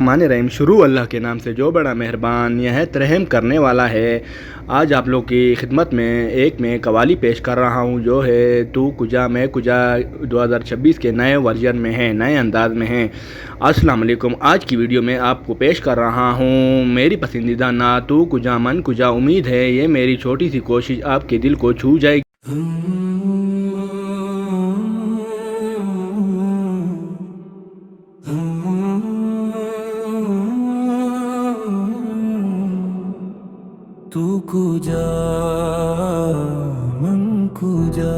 बिस्मिल्लाहिर्रहमानिर्रहीम। शुरू अल्लाह के नाम से जो बड़ा मेहरबान निहायत रहम करने वाला है। आज आप लोग की खिदमत में मैं कवाली पेश कर रहा हूँ जो है तू कुजा मैं कुजा 2026 के नए वर्जन में है, नए अंदाज में है। अस्सलाम वालेकुम। आज की वीडियो में आपको पेश कर रहा हूँ मेरी पसंदीदा ना तू कुजा मन कुजा। उम्मीद है ये मेरी छोटी सी कोशिश आपके दिल को छू जाएगी। तू कुजा मन कुजा,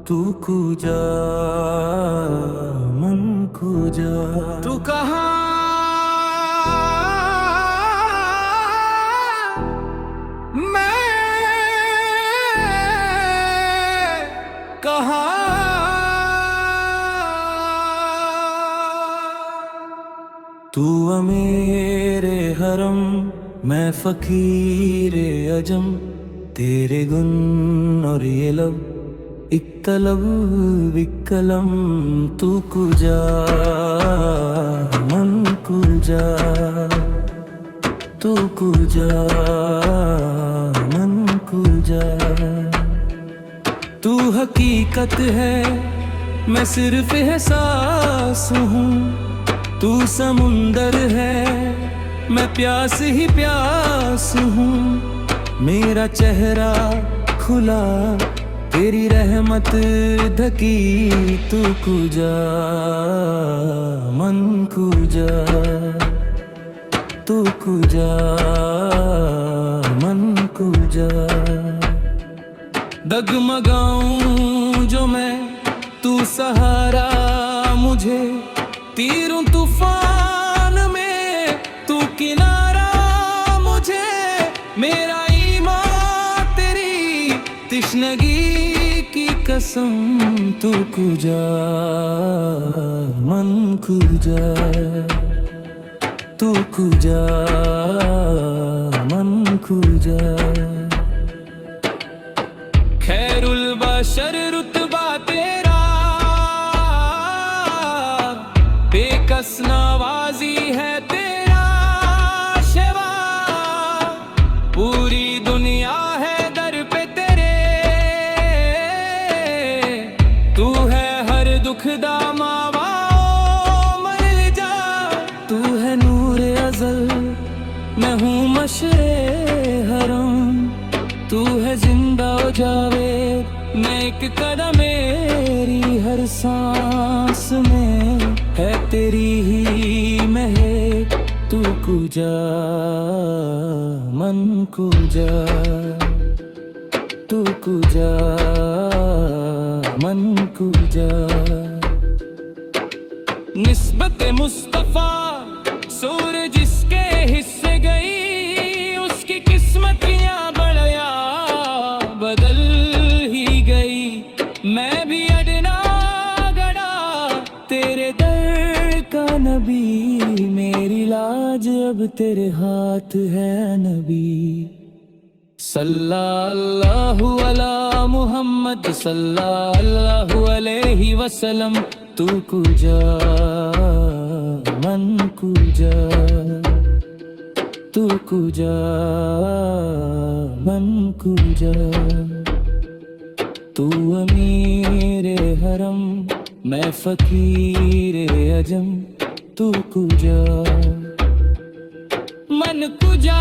तू कुजा मन कुजा, तू कहाँ मैं कहाँ, तू अमीरे हरम मैं फ़कीरे अजम, तेरे गुन और ये लब एक तलब विकलम। तू कुजा मन कुजा, तू कुजा मन कुजा, तू हकीकत है मैं सिर्फ एहसास हूँ, तू समुंदर है मैं प्यास ही प्यास हूँ। मेरा चेहरा खुला तेरी रहमत ढकी, तू कुजा मन कुजा, तू कुजा मन कुजा। डगमगाऊं जो मैं तू सहारा मुझे, तीरों तूफान में तू किनारा मुझे। मेरा ईमान तेरी तिश्नगी की कसम, तू कुजा मन कुजा, तू कुजा मन कुजा। खैरुल बशर रुतबा तेरा, बेकस नवाजी है तेरा शेवा, पूरी दुनिया है दर पे तेरे। तू है हर दुख दा मावा मर जा, तू है नूर अज़ल मैं हूँ मशरे हरम, तू है जिंदा हो जावे मैं एक कदम, मेरी हर सांस में है तेरी ही महक। तू कुजा मन कुजा, तू कुजा मन कुजा। निस्बत मुस्तफा सूरज जिसके हिस्से गई, उसकी किस्मतियां बड़या बदल ही गई। मैं भी अडना गड़ा तेरे दर का नबी, मेरी लाज अब तेरे हाथ है नबी। सल्लल्लाहु अला मुहम्मद सल्लल्लाहु अलैहि वसल्लम। तू कुजा मन कुजा, तू कुजा मन कुजा, तू अमीरे हरम मैं फ़कीरे अजम, तू कुजा मन कुजा।